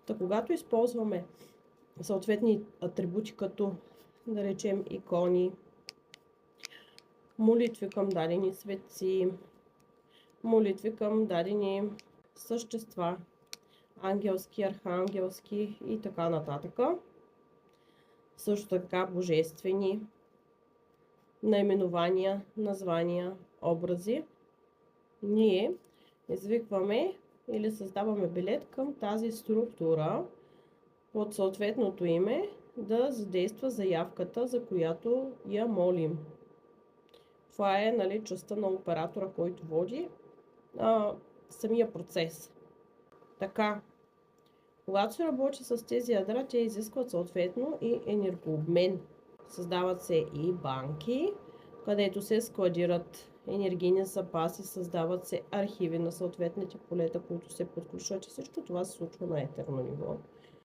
Та когато използваме съответни атрибути, като да речем икони, молитви към дадени светци, молитви към дадени същества, ангелски, архангелски и така нататък. Също така божествени наименования, названия, образи. Ние извикваме или създаваме билет към тази структура под съответното име да задейства заявката, за която я молим. Това е частта на оператора, който води самия процес. Така, когато се работи с тези ядра, те изискват съответно и енергообмен. Създават се и банки, където се складират енергийни запаси, създават се архиви на съответните полета, които се подключват, и всичко това се случва на етерно ниво.